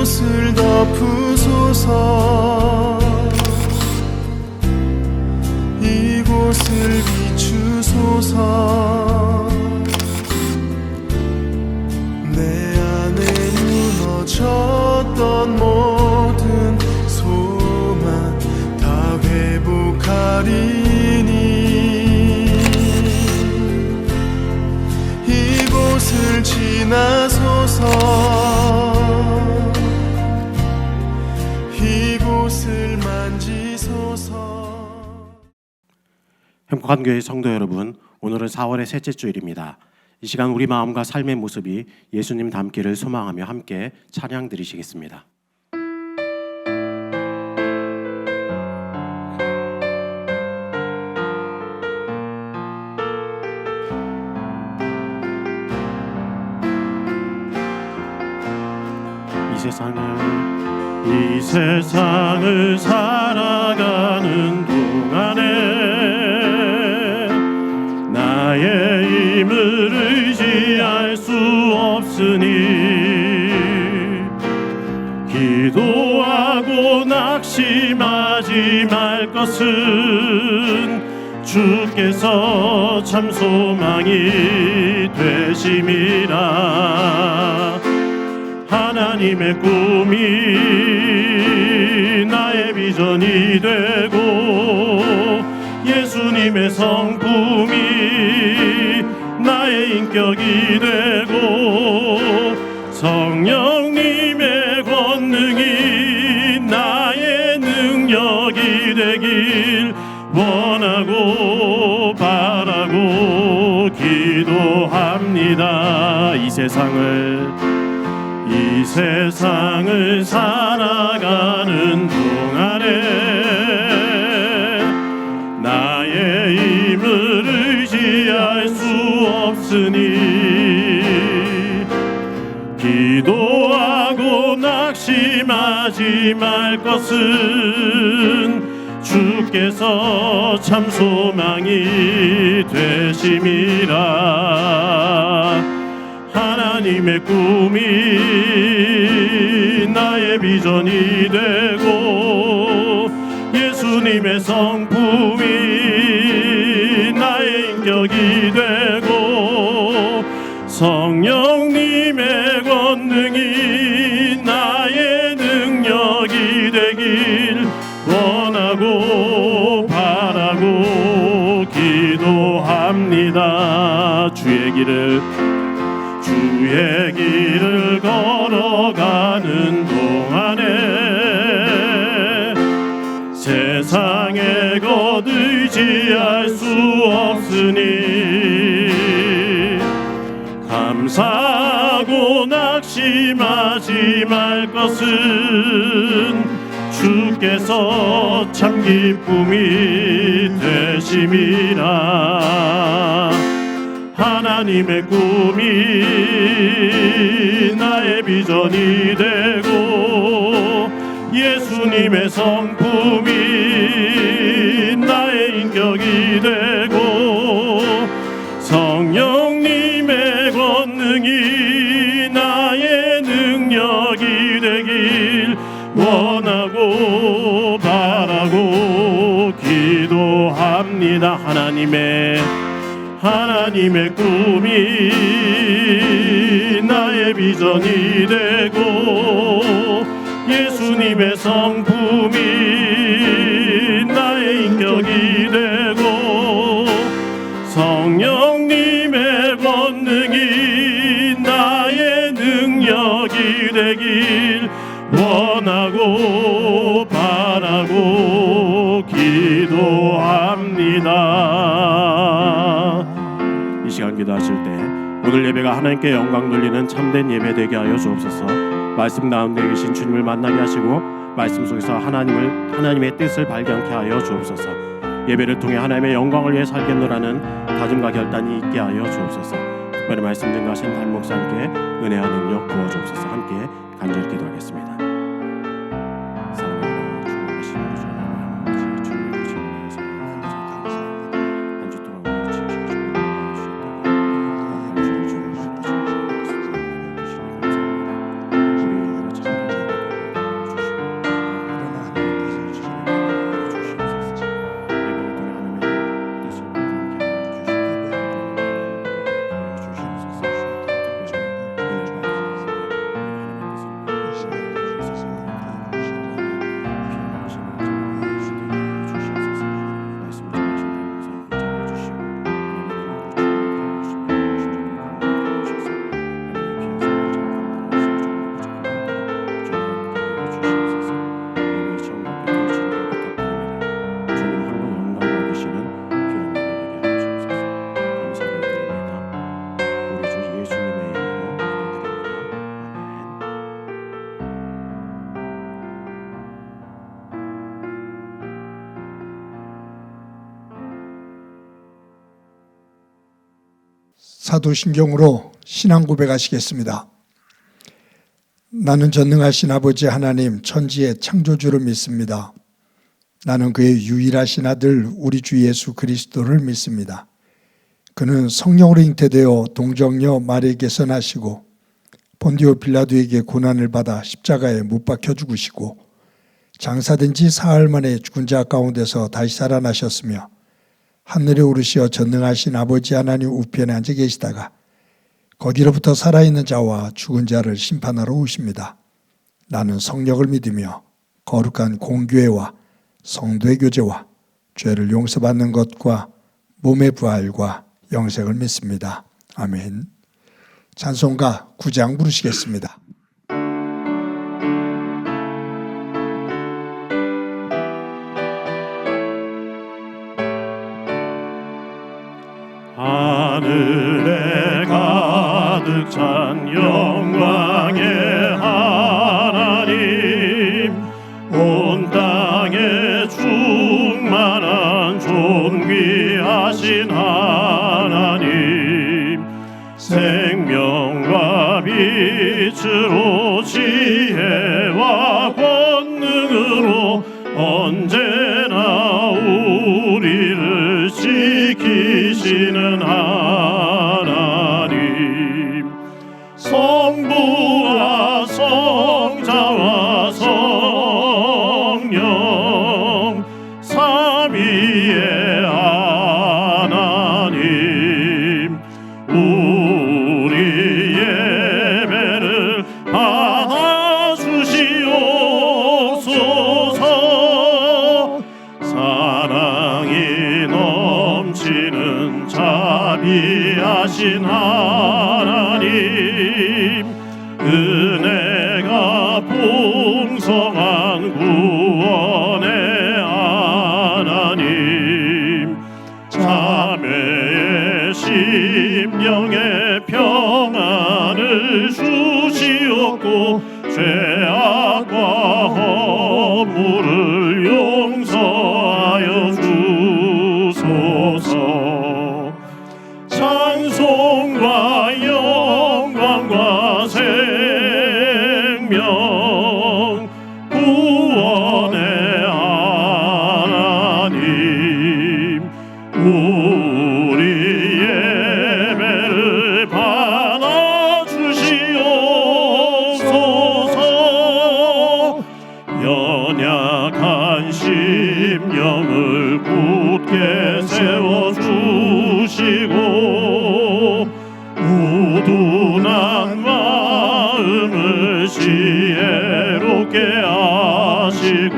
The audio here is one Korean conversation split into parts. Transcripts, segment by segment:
이곳을 덮으소서. 이곳을 비추소서. 내 안에 무너졌던 모든 소망 다 회복하리니 이곳을 지나소서. 이곳을 만지소서. 행복한 교회 성도 여러분, 오늘은 4월의 셋째 주일입니다. 이 시간 우리 마음과 삶의 모습이 예수님 닮기를 소망하며 함께 찬양 드리시겠습니다. 이 세상을 살아가는 동안에 나의 힘을 의지할 수 없으니 기도하고 낙심하지 말 것은 주께서 참 소망이 되심이라. 하나님의 꿈이 나의 비전이 되고 예수님의 성품이 나의 인격이 되고 성령님의 권능이 나의 능력이 되길 원하고 바라고 기도합니다. 이 세상을 살아가는 동안에 나의 힘을 의지할 수 없으니 기도하고 낙심하지 말 것은 주께서 참 소망이 되심이라. 하나님의 꿈이 나의 비전이 되고 예수님의 성품이 나의 인격이 되고 성령님의 권능이 나의 능력이 되길 원하고 바라고 기도합니다. 주의 길을 걸어가는 동안에 세상의 것 의지할 수 없으니 감사하고 낙심하지 말 것은 주께서 참 기쁨이 되심이라. 하나님의 꿈이 나의 비전이 되고 예수님의 성품이 나의 인격이 되고 성령님의 권능이 나의 능력이 되길 원하고 바라고 기도합니다. 하나님의 꿈이 나의 비전이 되고 예수님의 성품이 나의 인격이 되고 성령님의 권능이 나의 능력이 되길 원하고 바라고 기도합니다. 이 시간 기도하실 때 오늘 예배가 하나님께 영광 돌리는 참된 예배 되게 하여 주옵소서. 말씀 가운데 계신 주님을 만나게 하시고 말씀 속에서 하나님의 뜻을 발견케 하여 주옵소서. 예배를 통해 하나님의 영광을 위해 살겠노라는 다짐과 결단이 있게 하여 주옵소서. 특별히 말씀 증거하신 담임 목사님께 은혜와 능력 부어 주옵소서. 함께 간절히 기도하겠습니다. 사도신경으로 신앙 고백하시겠습니다. 나는 전능하신 아버지 하나님 천지의 창조주를 믿습니다. 나는 그의 유일하신 아들 우리 주 예수 그리스도를 믿습니다. 그는 성령으로 잉태되어 동정녀 마리에게서 나시고 본디오 빌라도에게 고난을 받아 십자가에 못 박혀 죽으시고 장사된 지 사흘 만에 죽은 자 가운데서 다시 살아나셨으며 하늘에 오르시어 전능하신 아버지 하나님 우편에 앉아 계시다가 거기로부터 살아있는 자와 죽은 자를 심판하러 오십니다. 나는 성령을 믿으며 거룩한 공교회와 성도의 교제와 죄를 용서받는 것과 몸의 부활과 영생을 믿습니다. 아멘. 찬송가 9장 부르시겠습니다. 하늘에 가득 찬 영광의 하나님, 온 땅에 충만한 존귀하신 하나님, 생명과 빛으로 지혜와 권능으로 언제나 우리를 지키시는 하나님, 성부와 성자와 성령 삼위의 하나님, 우리 예배를 받아주시옵소서. 사랑이 넘치는 자비하신 하나님, 은혜가 풍성한 구원의 하나님, 자매의 심령에 평안을 주시옵고 죄악과 허물을 용서하여 주소서. 찬송과 영광과 생명 구원의 하나님, 우리 예배를 받아주시옵소서. 연약한 심령을 굳게 세워주시고 우둔한 마음을 지혜롭게 하시고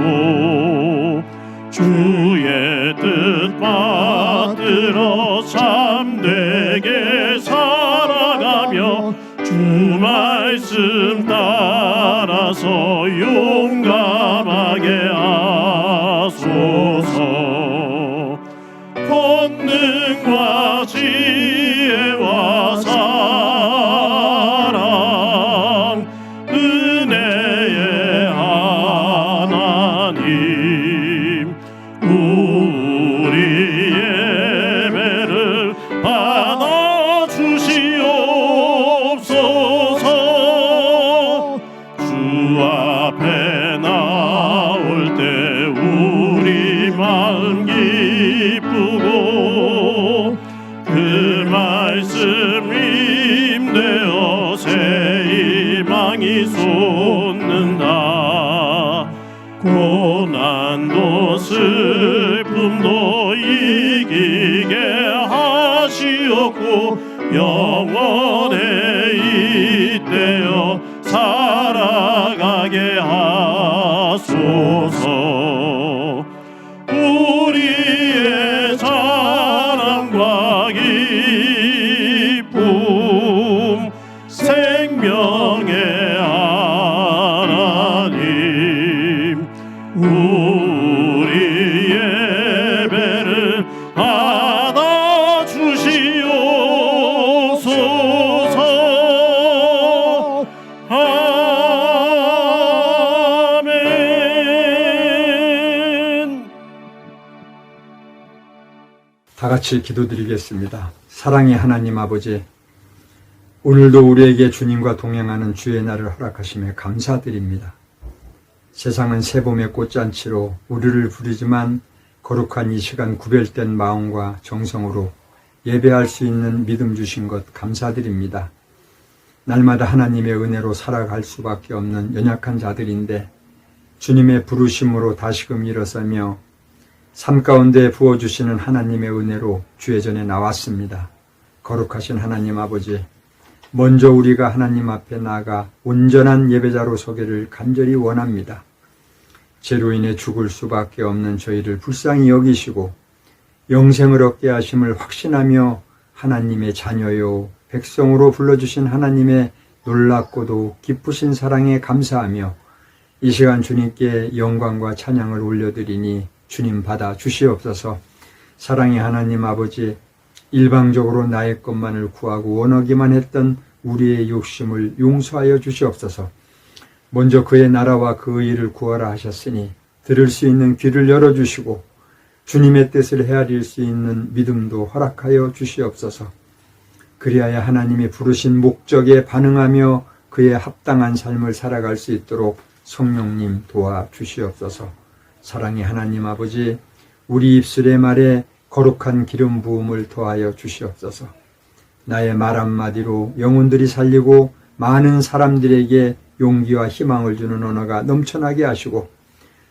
주의 뜻 받들어 참되게 살아가며 주 말씀 따라서 용감하게 하소서. 권능과 지혜와 사랑 은혜의 하나님, 우리 예배를 받아주시옵소서. 주 앞에 나올 때 우리 마음 기쁘고 그 말씀 임되어 새 희망이 솟는다. 고난도 슬픔도 이기게 하시옵고 영원에 잇대어 살아가게 하소서. 우리의 자랑과 기쁨 생명의 하나님, 우리 예배를 받아주시옵소서. 아멘. 다 같이 기도드리겠습니다. 사랑의 하나님 아버지, 오늘도 우리에게 주님과 동행하는 주의 날을 허락하심에 감사드립니다. 세상은 새봄의 꽃잔치로 우리를 부르지만 거룩한 이 시간 구별된 마음과 정성으로 예배할 수 있는 믿음 주신 것 감사드립니다. 날마다 하나님의 은혜로 살아갈 수밖에 없는 연약한 자들인데 주님의 부르심으로 다시금 일어서며 삶 가운데 부어주시는 하나님의 은혜로 주의 전에 나왔습니다. 거룩하신 하나님 아버지, 먼저 우리가 하나님 앞에 나아가 온전한 예배자로 서기를 간절히 원합니다. 죄로 인해 죽을 수밖에 없는 저희를 불쌍히 여기시고 영생을 얻게 하심을 확신하며 하나님의 자녀요 백성으로 불러주신 하나님의 놀랍고도 기쁘신 사랑에 감사하며 이 시간 주님께 영광과 찬양을 올려드리니 주님 받아 주시옵소서. 사랑의 하나님 아버지, 일방적으로 나의 것만을 구하고 원하기만 했던 우리의 욕심을 용서하여 주시옵소서. 먼저 그의 나라와 그의 일을 구하라 하셨으니 들을 수 있는 귀를 열어주시고 주님의 뜻을 헤아릴 수 있는 믿음도 허락하여 주시옵소서. 그리하여 하나님이 부르신 목적에 반응하며 그의 합당한 삶을 살아갈 수 있도록 성령님 도와주시옵소서. 사랑의 하나님 아버지, 우리 입술의 말에 거룩한 기름 부음을 더하여 주시옵소서. 나의 말 한마디로 영혼들이 살리고 많은 사람들에게 용기와 희망을 주는 언어가 넘쳐나게 하시고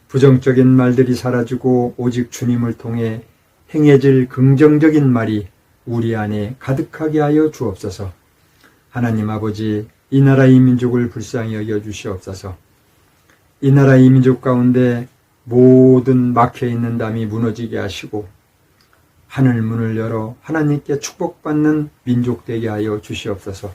부정적인 말들이 사라지고 오직 주님을 통해 행해질 긍정적인 말이 우리 안에 가득하게 하여 주옵소서. 하나님 아버지, 이 나라 이 민족을 불쌍히 여겨 주시옵소서. 이 나라 이 민족 가운데 모든 막혀있는 담이 무너지게 하시고 하늘 문을 열어 하나님께 축복받는 민족 되게 하여 주시옵소서.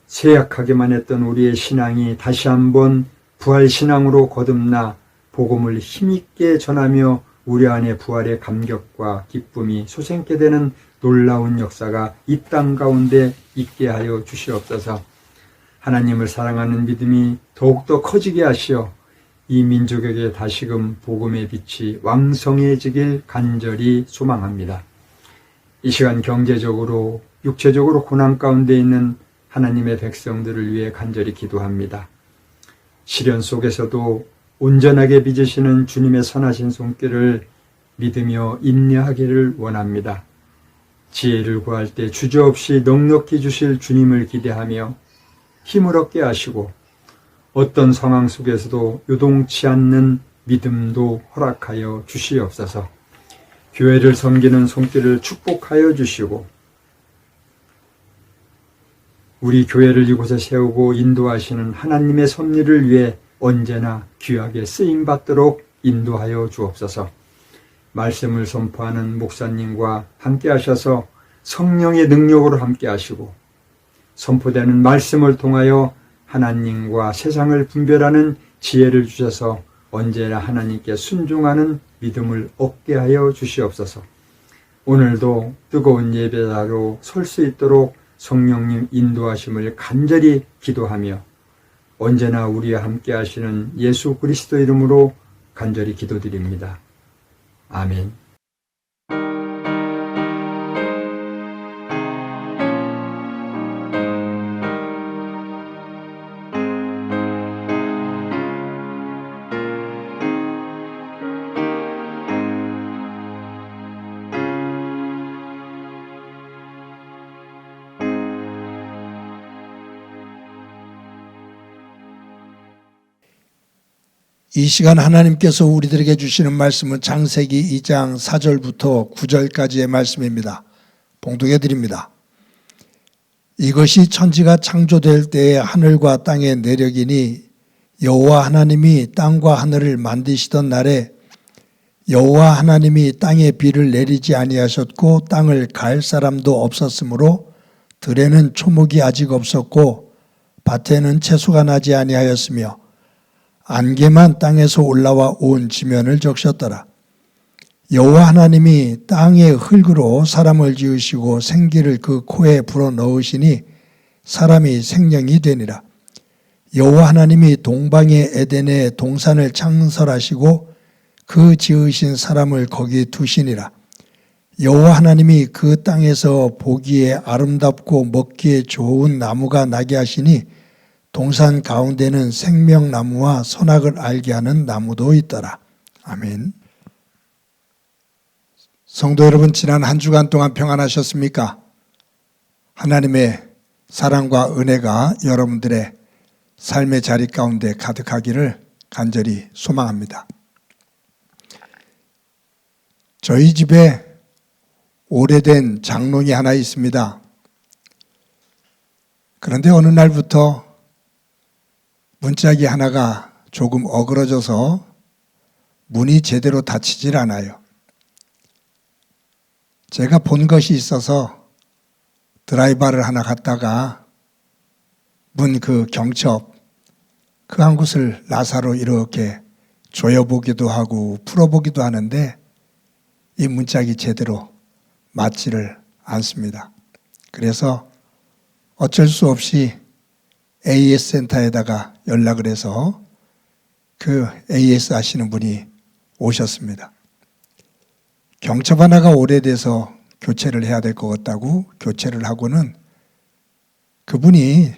쇠약하게만 했던 우리의 신앙이 다시 한번 부활신앙으로 거듭나 복음을 힘있게 전하며 우리 안에 부활의 감격과 기쁨이 솟게 되는 놀라운 역사가 이 땅 가운데 있게 하여 주시옵소서. 하나님을 사랑하는 믿음이 더욱더 커지게 하시어 이 민족에게 다시금 복음의 빛이 왕성해지길 간절히 소망합니다. 이 시간 경제적으로 육체적으로 고난 가운데 있는 하나님의 백성들을 위해 간절히 기도합니다. 시련 속에서도 온전하게 빚으시는 주님의 선하신 손길을 믿으며 인내하기를 원합니다. 지혜를 구할 때 주저없이 넉넉히 주실 주님을 기대하며 힘을 얻게 하시고 어떤 상황 속에서도 요동치 않는 믿음도 허락하여 주시옵소서. 교회를 섬기는 손길을 축복하여 주시고 우리 교회를 이곳에 세우고 인도하시는 하나님의 섭리를 위해 언제나 귀하게 쓰임받도록 인도하여 주옵소서. 말씀을 선포하는 목사님과 함께 하셔서 성령의 능력으로 함께 하시고 선포되는 말씀을 통하여 하나님과 세상을 분별하는 지혜를 주셔서 언제나 하나님께 순종하는 믿음을 얻게 하여 주시옵소서. 오늘도 뜨거운 예배자로 설 수 있도록 성령님 인도하심을 간절히 기도하며 언제나 우리와 함께 하시는 예수 그리스도 이름으로 간절히 기도드립니다. 아멘. 이 시간 하나님께서 우리들에게 주시는 말씀은 창세기 2장 4절부터 9절까지의 말씀입니다. 봉독해 드립니다. 이것이 천지가 창조될 때에 하늘과 땅의 내력이니 여호와 하나님이 땅과 하늘을 만드시던 날에 여호와 하나님이 땅에 비를 내리지 아니하셨고 땅을 갈 사람도 없었으므로 들에는 초목이 아직 없었고 밭에는 채소가 나지 아니하였으며 안개만 땅에서 올라와 온 지면을 적셨더라. 여호와 하나님이 땅의 흙으로 사람을 지으시고 생기를 그 코에 불어넣으시니 사람이 생명이 되니라. 여호와 하나님이 동방의 에덴에 동산을 창설하시고 그 지으신 사람을 거기 두시니라. 여호와 하나님이 그 땅에서 보기에 아름답고 먹기에 좋은 나무가 나게 하시니 동산 가운데는 생명나무와 선악을 알게 하는 나무도 있더라. 아멘. 성도 여러분, 지난 한 주간 동안 평안하셨습니까? 하나님의 사랑과 은혜가 여러분들의 삶의 자리 가운데 가득하기를 간절히 소망합니다. 저희 집에 오래된 장롱이 하나 있습니다. 그런데 어느 날부터 문짝이 하나가 조금 어그러져서 문이 제대로 닫히질 않아요. 제가 본 것이 있어서 드라이버를 하나 갖다가 문 그 경첩 그 한 곳을 나사로 이렇게 조여보기도 하고 풀어보기도 하는데 이 문짝이 제대로 맞지를 않습니다. 그래서 어쩔 수 없이 AS 센터에다가 연락을 해서 그 AS 하시는 분이 오셨습니다. 경첩 하나가 오래돼서 교체를 해야 될 것 같다고 교체를 하고는 그분이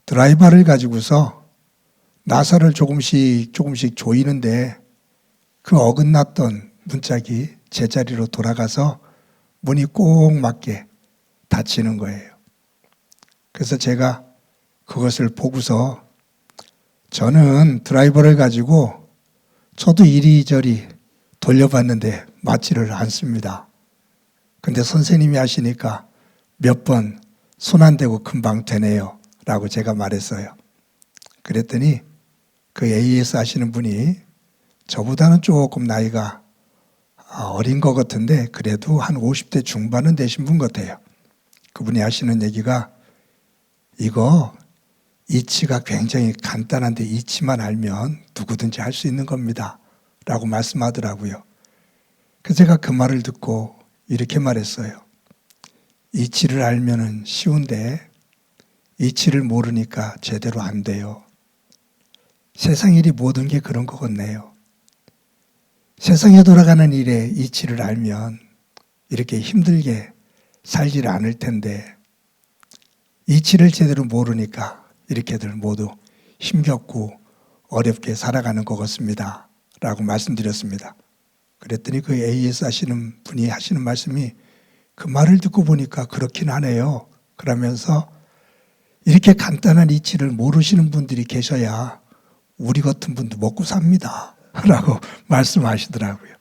드라이버를 가지고서 나사를 조금씩 조이는데 그 어긋났던 문짝이 제자리로 돌아가서 문이 꼭 맞게 닫히는 거예요. 그래서 제가 그것을 보고서 저는 드라이버를 가지고 저도 이리저리 돌려봤는데 맞지를 않습니다. 근데 선생님이 하시니까 몇 번 손 안 대고 금방 되네요 라고 제가 말했어요. 그랬더니 그 AS 하시는 분이 저보다는 조금 나이가 어린 것 같은데 그래도 한 50대 중반은 되신 분 같아요. 그분이 하시는 얘기가 이거 이치가 굉장히 간단한데 이치만 알면 누구든지 할 수 있는 겁니다 라고 말씀하더라고요. 그래서 제가 그 말을 듣고 이렇게 말했어요. 이치를 알면은 쉬운데 이치를 모르니까 제대로 안 돼요. 세상 일이 모든 게 그런 것 같네요. 세상에 돌아가는 일에 이치를 알면 이렇게 힘들게 살지를 않을 텐데 이치를 제대로 모르니까 이렇게들 모두 힘겹고 어렵게 살아가는 것 같습니다 라고 말씀드렸습니다. 그랬더니 그 AS 하시는 분이 하시는 말씀이 그 말을 듣고 보니까 그렇긴 하네요. 그러면서 이렇게 간단한 이치를 모르시는 분들이 계셔야 우리 같은 분도 먹고 삽니다 라고 말씀하시더라고요.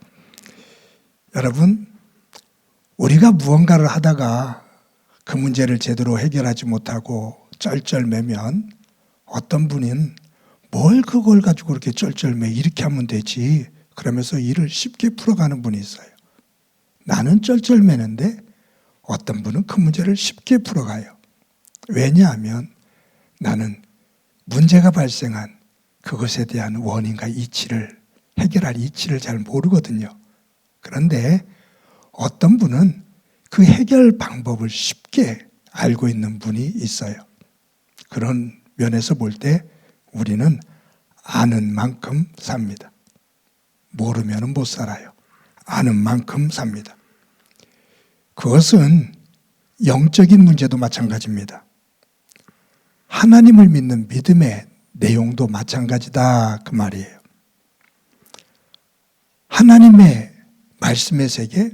여러분, 우리가 무언가를 하다가 그 문제를 제대로 해결하지 못하고 쩔쩔매면 어떤 분은 뭘 그걸 가지고 그렇게 쩔쩔매 이렇게 하면 되지 그러면서 일을 쉽게 풀어가는 분이 있어요. 나는 쩔쩔매는데 어떤 분은 그 문제를 쉽게 풀어가요. 왜냐하면 나는 문제가 발생한 그것에 대한 원인과 이치를 해결할 이치를 잘 모르거든요. 그런데 어떤 분은 그 해결 방법을 쉽게 알고 있는 분이 있어요. 그런 면에서 볼 때 우리는 아는 만큼 삽니다. 모르면 못 살아요. 아는 만큼 삽니다. 그것은 영적인 문제도 마찬가지입니다. 하나님을 믿는 믿음의 내용도 마찬가지다 그 말이에요. 하나님의 말씀의 세계,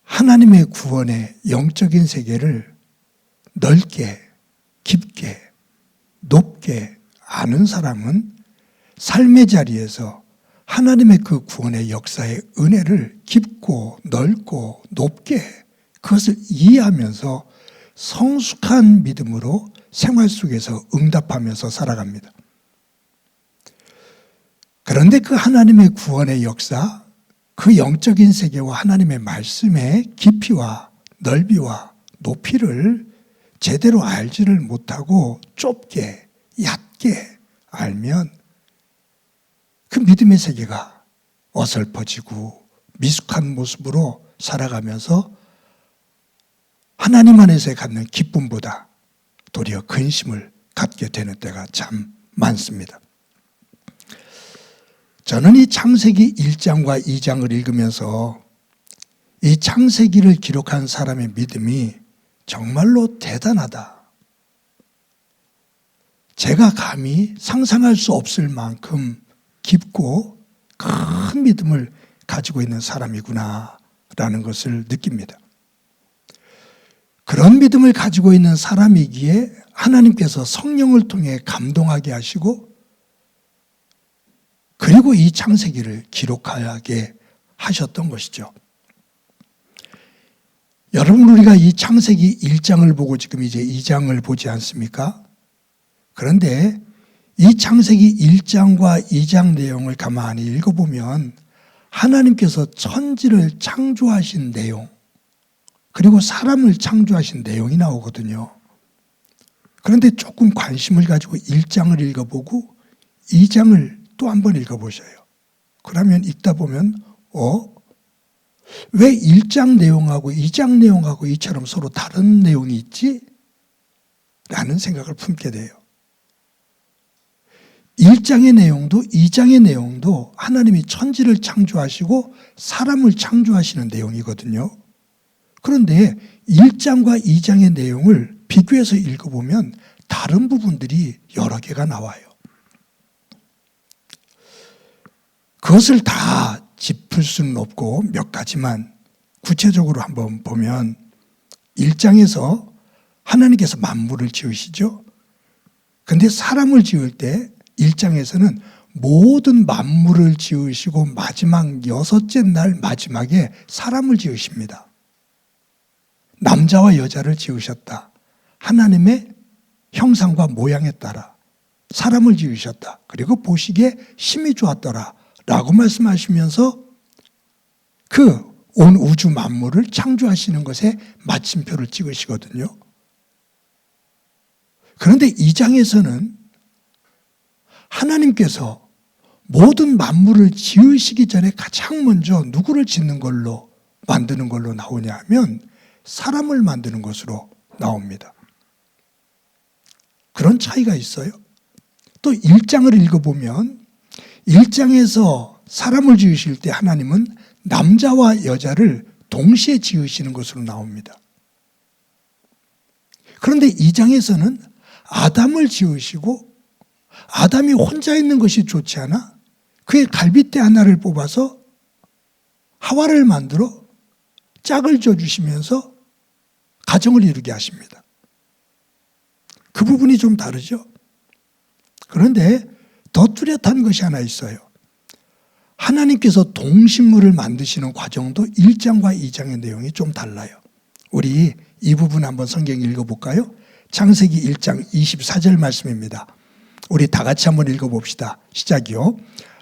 하나님의 구원의 영적인 세계를 넓게, 깊게, 높게 아는 사람은 삶의 자리에서 하나님의 그 구원의 역사의 은혜를 깊고 넓고 높게 그것을 이해하면서 성숙한 믿음으로 생활 속에서 응답하면서 살아갑니다. 그런데 그 하나님의 구원의 역사, 그 영적인 세계와 하나님의 말씀의 깊이와 넓이와 높이를 제대로 알지를 못하고 좁게, 얕게 알면 그 믿음의 세계가 어설퍼지고 미숙한 모습으로 살아가면서 하나님 안에서 갖는 기쁨보다 도리어 근심을 갖게 되는 때가 참 많습니다. 저는 이 창세기 1장과 2장을 읽으면서 이 창세기를 기록한 사람의 믿음이 정말로 대단하다. 제가 감히 상상할 수 없을 만큼 깊고 큰 믿음을 가지고 있는 사람이구나 라는 것을 느낍니다. 그런 믿음을 가지고 있는 사람이기에 하나님께서 성령을 통해 감동하게 하시고 그리고 이 창세기를 기록하게 하셨던 것이죠. 여러분, 우리가 이 창세기 1장을 보고 지금 이제 2장을 보지 않습니까? 그런데 이 창세기 1장과 2장 내용을 가만히 읽어보면 하나님께서 천지를 창조하신 내용, 그리고 사람을 창조하신 내용이 나오거든요. 그런데 조금 관심을 가지고 1장을 읽어보고 2장을 또 한 번 읽어보셔요. 그러면 읽다 보면 왜 1장 내용하고 2장 내용하고 이처럼 서로 다른 내용이 있지? 라는 생각을 품게 돼요. 1장의 내용도 2장의 내용도 하나님이 천지를 창조하시고 사람을 창조하시는 내용이거든요. 그런데 1장과 2장의 내용을 비교해서 읽어보면 다른 부분들이 여러 개가 나와요. 그것을 다 짚을 수는 없고 몇 가지만 구체적으로 한번 보면 1장에서 하나님께서 만물을 지으시죠. 그런데 사람을 지을 때 1장에서는 모든 만물을 지으시고 마지막 6째 날 마지막에 사람을 지으십니다. 남자와 여자를 지으셨다. 하나님의 형상과 모양에 따라 사람을 지으셨다. 그리고 보시기에 심히 좋았더라 라고 말씀하시면서 그 온 우주 만물을 창조하시는 것에 마침표를 찍으시거든요. 그런데 2장에서는 하나님께서 모든 만물을 지으시기 전에 가장 먼저 누구를 짓는 걸로 만드는 걸로 나오냐 하면 사람을 만드는 것으로 나옵니다. 그런 차이가 있어요. 또 1장을 읽어보면 1장에서 사람을 지으실 때 하나님은 남자와 여자를 동시에 지으시는 것으로 나옵니다. 그런데 2장에서는 아담을 지으시고 아담이 혼자 있는 것이 좋지 않아 그의 갈빗대 하나를 뽑아서 하와를 만들어 짝을 져주시면서 가정을 이루게 하십니다. 그 부분이 좀 다르죠. 그런데 더 뚜렷한 것이 하나 있어요. 하나님께서 동식물을 만드시는 과정도 1장과 2장의 내용이 좀 달라요. 우리 이 부분 한번 성경 읽어볼까요? 창세기 1장 24절 말씀입니다. 우리 다 같이 한번 읽어봅시다. 시작이요.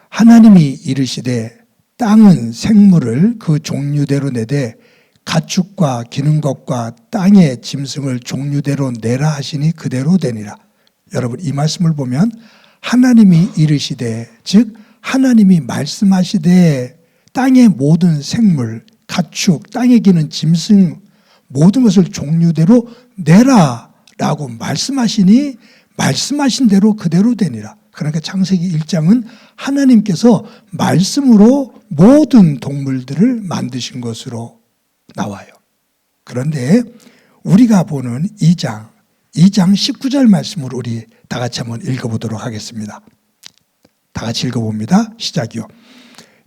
하나님이 이르시되 땅은 생물을 그 종류대로 내되 가축과 기는 것과 땅의 짐승을 종류대로 내라 하시니 그대로 되니라. 여러분, 이 말씀을 보면 하나님이 이르시되, 즉 하나님이 말씀하시되 땅의 모든 생물, 가축, 땅에 기는 짐승 모든 것을 종류대로 내라 라고 말씀하시니 말씀하신 대로 그대로 되니라. 그러니까 창세기 1장은 하나님께서 말씀으로 모든 동물들을 만드신 것으로 나와요. 그런데 우리가 보는 2장 19절 말씀을 우리 다 같이 한번 읽어보도록 하겠습니다. 다 같이 읽어봅니다. 시작이요.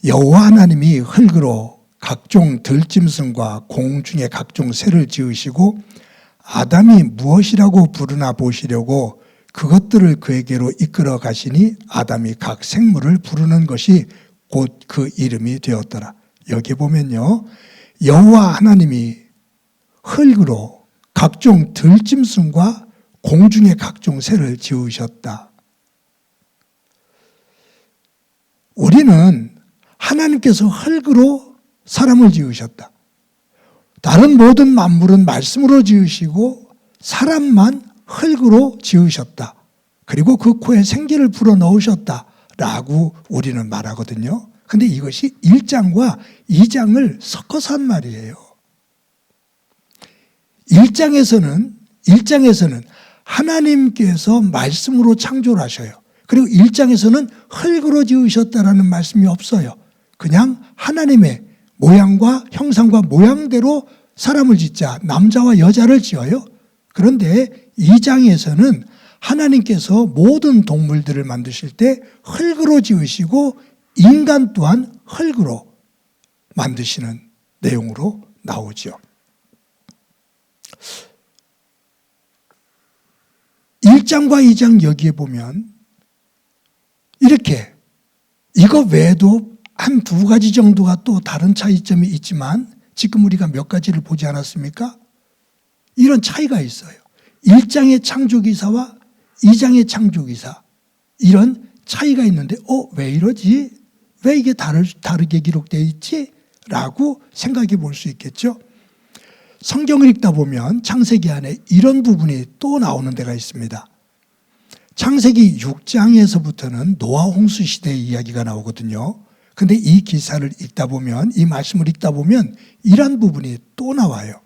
여호와 하나님이 흙으로 각종 들짐승과 공중의 각종 새를 지으시고 아담이 무엇이라고 부르나 보시려고 그것들을 그에게로 이끌어 가시니 아담이 각 생물을 부르는 것이 곧 그 이름이 되었더라. 여기 보면요, 여호와 하나님이 흙으로 각종 들짐승과 공중의 각종 새를 지으셨다. 우리는 하나님께서 흙으로 사람을 지으셨다. 다른 모든 만물은 말씀으로 지으시고 사람만 흙으로 지으셨다. 그리고 그 코에 생기를 불어넣으셨다라고 우리는 말하거든요. 그런데 이것이 1장과 2장을 섞어서 한 말이에요. 1장에서는 하나님께서 말씀으로 창조를 하셔요. 그리고 1장에서는 흙으로 지으셨다라는 말씀이 없어요. 그냥 하나님의 모양과 형상과 모양대로 사람을 짓자. 남자와 여자를 지어요. 그런데 2장에서는 하나님께서 모든 동물들을 만드실 때 흙으로 지으시고 인간 또한 흙으로 만드시는 내용으로 나오죠. 1장과 2장 여기에 보면 이렇게 이거 외에도 한 두 가지 정도가 또 다른 차이점이 있지만 지금 우리가 몇 가지를 보지 않았습니까? 이런 차이가 있어요. 1장의 창조기사와 2장의 창조기사 이런 차이가 있는데 왜 이러지? 왜 이게 다르게 기록되어 있지? 라고 생각해 볼 수 있겠죠. 성경을 읽다 보면 창세기 안에 이런 부분이 또 나오는 데가 있습니다. 창세기 6장에서부터는 노아 홍수 시대의 이야기가 나오거든요. 근데 이 기사를 읽다 보면, 이 말씀을 읽다 보면 이런 부분이 또 나와요.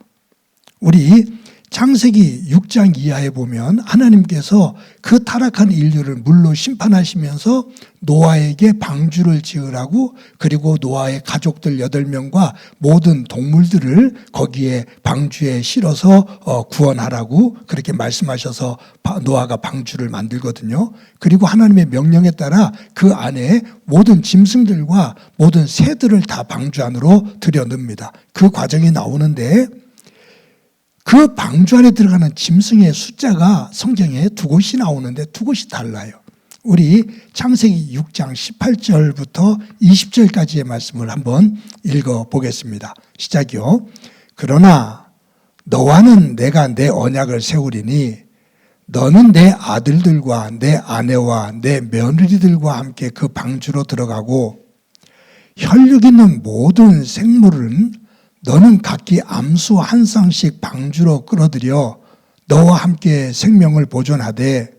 우리 창세기 6장 이하에 보면 하나님께서 그 타락한 인류를 물로 심판하시면서 노아에게 방주를 지으라고, 그리고 노아의 가족들 8명과 모든 동물들을 거기에 방주에 실어서 구원하라고 그렇게 말씀하셔서 노아가 방주를 만들거든요. 그리고 하나님의 명령에 따라 그 안에 모든 짐승들과 모든 새들을 다 방주 안으로 들여넣습니다. 그 과정이 나오는데 그 방주 안에 들어가는 짐승의 숫자가 성경에 두 곳이 나오는데 두 곳이 달라요. 우리 창세기 6장 18절부터 20절까지의 말씀을 한번 읽어보겠습니다. 시작이요. 그러나 너와는 내가 내 언약을 세우리니 너는 내 아들들과 내 아내와 내 며느리들과 함께 그 방주로 들어가고 혈육 있는 모든 생물은 너는 각기 암수 한 쌍씩 방주로 끌어들여 너와 함께 생명을 보존하되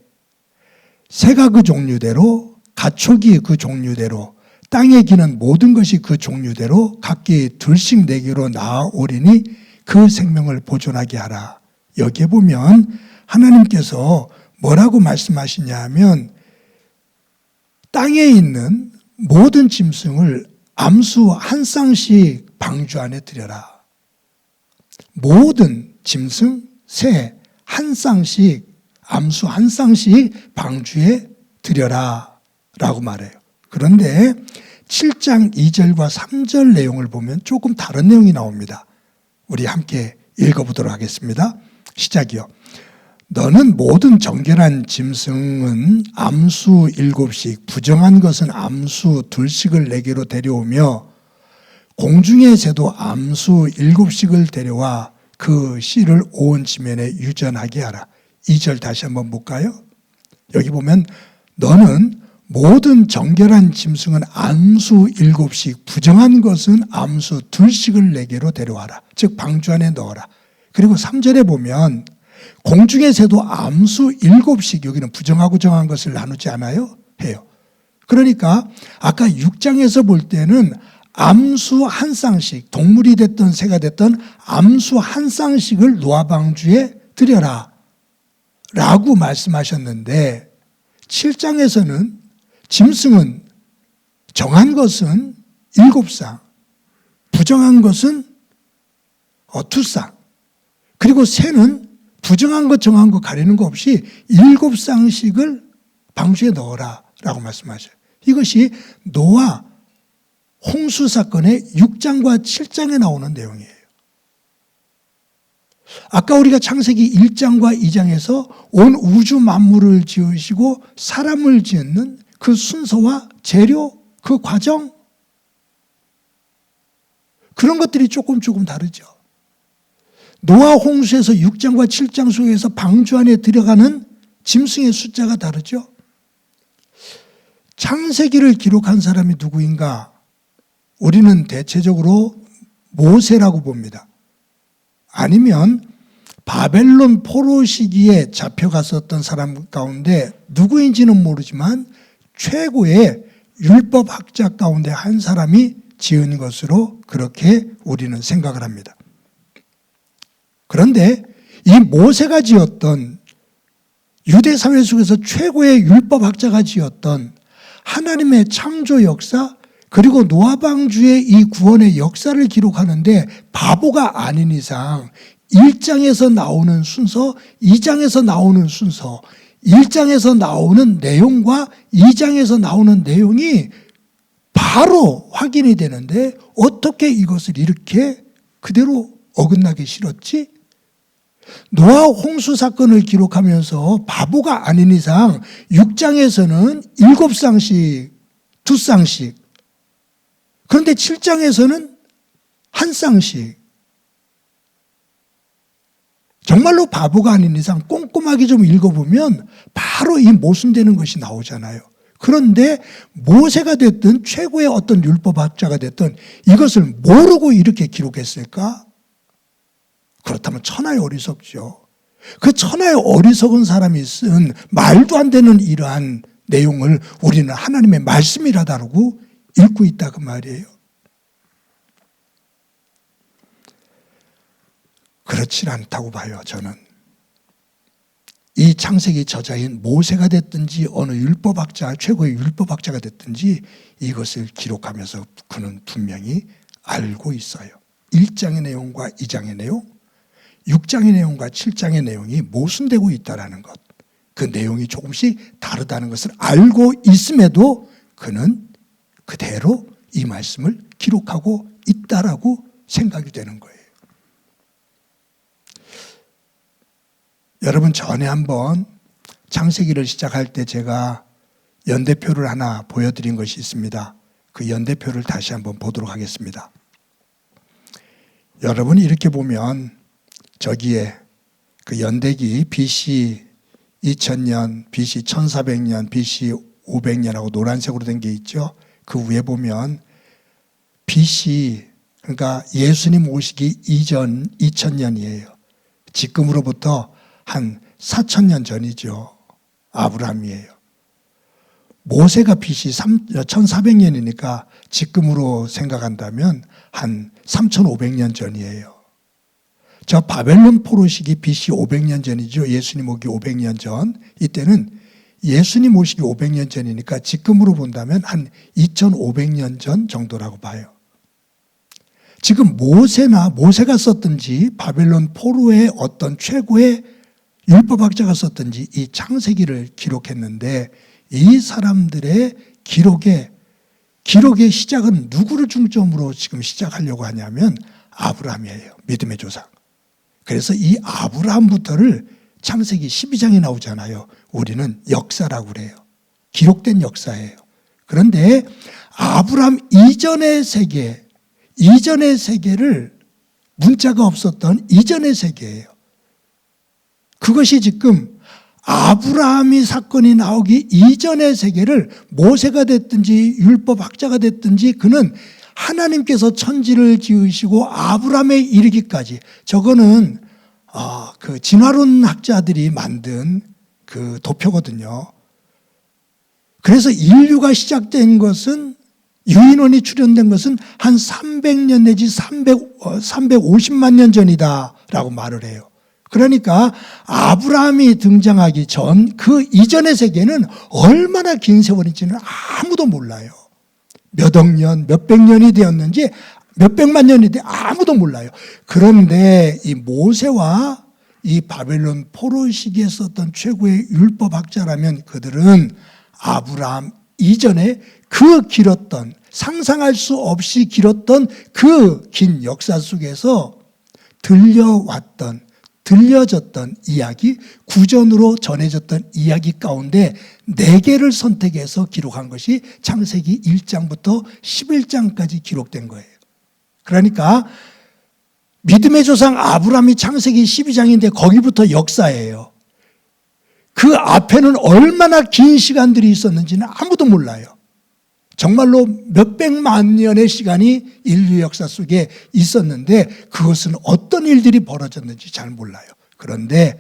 새가 그 종류대로 가축이 그 종류대로 땅에 기는 모든 것이 그 종류대로 각기 둘씩 내게로 나아오리니 그 생명을 보존하게 하라. 여기에 보면 하나님께서 뭐라고 말씀하시냐 하면 땅에 있는 모든 짐승을 암수 한 쌍씩 방주 안에 들여라. 모든 짐승, 새 한 쌍씩, 암수 한 쌍씩 방주에 들여라 라고 말해요. 그런데 7장 2절과 3절 내용을 보면 조금 다른 내용이 나옵니다. 우리 함께 읽어보도록 하겠습니다. 시작이요. 너는 모든 정결한 짐승은 암수 7씩, 부정한 것은 암수 2씩을 내게로 데려오며 공중의 새도 암수 7씩을 데려와 그 씨를 온 지면에 유전하게 하라. 2절 다시 한번 볼까요? 여기 보면 너는 모든 정결한 짐승은 암수 7씩, 부정한 것은 암수 2씩을 내게로 데려와라. 즉 방주 안에 넣어라. 그리고 3절에 보면 공중의 새도 암수 7씩, 여기는 부정하고 정한 것을 나누지 않아요? 해요. 그러니까 아까 6장에서 볼 때는 암수 한 쌍씩, 동물이 됐든 새가 됐든 암수 한 쌍씩을 노아 방주에 들여라 라고 말씀하셨는데 7장에서는 짐승은 정한 것은 7쌍, 부정한 것은 2쌍, 그리고 새는 부정한 것 정한 것 가리는 거 없이 7쌍씩을 방주에 넣어라 라고 말씀하셔요. 이것이 노아 홍수 사건의 6장과 7장에 나오는 내용이에요. 아까 우리가 창세기 1장과 2장에서 온 우주 만물을 지으시고 사람을 짓는 그 순서와 재료, 그 과정, 그런 것들이 조금 다르죠. 노아 홍수에서 6장과 7장 속에서 방주 안에 들어가는 짐승의 숫자가 다르죠. 창세기를 기록한 사람이 누구인가? 우리는 대체적으로 모세라고 봅니다. 아니면 바벨론 포로 시기에 잡혀갔었던 사람 가운데 누구인지는 모르지만 최고의 율법학자 가운데 한 사람이 지은 것으로 그렇게 우리는 생각을 합니다. 그런데 이 모세가 지었던, 유대 사회 속에서 최고의 율법학자가 지었던 하나님의 창조 역사, 그리고 노아 방주의 이 구원의 역사를 기록하는데 바보가 아닌 이상 1장에서 나오는 순서, 2장에서 나오는 순서, 1장에서 나오는 내용과 2장에서 나오는 내용이 바로 확인이 되는데 어떻게 이것을 이렇게 그대로 어긋나게 실었지? 노아 홍수 사건을 기록하면서 바보가 아닌 이상 6장에서는 7쌍씩, 2쌍씩, 그런데 7장에서는 1쌍씩. 정말로 바보가 아닌 이상 꼼꼼하게 좀 읽어보면 바로 이 모순되는 것이 나오잖아요. 그런데 모세가 됐든 최고의 어떤 율법학자가 됐든 이것을 모르고 이렇게 기록했을까? 그렇다면 천하의 어리석죠. 그 천하의 어리석은 사람이 쓴 말도 안 되는 이러한 내용을 우리는 하나님의 말씀이라고 읽고 있다 그 말이에요. 그렇진 않다고 봐요. 저는 이 창세기 저자인 모세가 됐든지 어느 율법학자, 최고의 율법학자가 됐든지 이것을 기록하면서 그는 분명히 알고 있어요. 1장의 내용과 2장의 내용, 6장의 내용과 7장의 내용이 모순되고 있다는 것, 그 내용이 조금씩 다르다는 것을 알고 있음에도 그는 그대로 이 말씀을 기록하고 있다라고 생각이 되는 거예요. 여러분, 전에 한번 창세기를 시작할 때 제가 연대표를 하나 보여드린 것이 있습니다. 그 연대표를 다시 한번 보도록 하겠습니다. 여러분이 이렇게 보면 저기에 그 연대기 BC 2000년, BC 1400년, BC 500년하고 노란색으로 된 게 있죠. 그 위에 보면 BC, 그러니까 예수님 오시기 이전 2000년이에요. 지금으로부터 한 4000년 전이죠. 아브라함이에요. 모세가 BC 1400년이니까 지금으로 생각한다면 한 3500년 전이에요. 저 바벨론 포로시기 BC 500년 전이죠. 예수님 오기 500년 전. 이때는 예수님 오시기 500년 전이니까 지금으로 본다면 한 2500년 전 정도라고 봐요. 지금 모세가 썼든지 바벨론 포로의 어떤 최고의 율법학자가 썼든지 이 창세기를 기록했는데 이 사람들의 기록의 시작은 누구를 중점으로 지금 시작하려고 하냐면 아브라함이에요. 믿음의 조상. 그래서 이 아브라함부터를 창세기 12장에 나오잖아요. 우리는 역사라고 그래요. 기록된 역사예요. 그런데 아브라함 이전의 세계를 문자가 없었던 이전의 세계예요. 그것이 지금 아브라함이 사건이 나오기 이전의 세계를 모세가 됐든지 율법학자가 됐든지 그는 하나님께서 천지를 지으시고 아브라함에 이르기까지, 저거는 그 진화론 학자들이 만든 그 도표거든요. 그래서 인류가 시작된 것은, 유인원이 출현된 것은 한 300년 내지 350만 년 전이다라고 말을 해요. 그러니까 아브라함이 등장하기 전 그 이전의 세계는 얼마나 긴 세월인지는 아무도 몰라요. 몇 억 년, 몇 백 년이 되었는지, 몇 백만 년이 돼 아무도 몰라요. 그런데 이 모세와 이 바벨론 포로 시기에 썼던 최고의 율법학자라면 그들은 아브라함 이전에 그 길었던, 상상할 수 없이 길었던 그 긴 역사 속에서 들려졌던 이야기, 구전으로 전해졌던 이야기 가운데 4개를 선택해서 기록한 것이 창세기 1장부터 11장까지 기록된 거예요. 그러니까 믿음의 조상 아브라함이 창세기 12장인데 거기부터 역사예요. 그 앞에는 얼마나 긴 시간들이 있었는지는 아무도 몰라요. 정말로 몇백만 년의 시간이 인류 역사 속에 있었는데 그것은 어떤 일들이 벌어졌는지 잘 몰라요. 그런데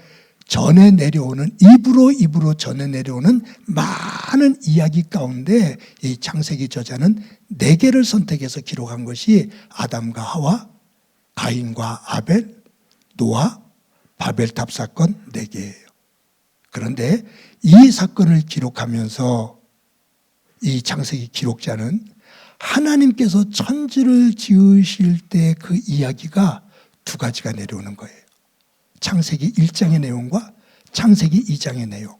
입으로 전해 내려오는 많은 이야기 가운데 이 창세기 저자는 4개를 선택해서 기록한 것이 아담과 하와, 가인과 아벨, 노아, 바벨탑 사건 4개예요. 그런데 이 사건을 기록하면서 이 창세기 기록자는 하나님께서 천지를 지으실 때 그 이야기가 두 가지가 내려오는 거예요. 창세기 1장의 내용과 창세기 2장의 내용.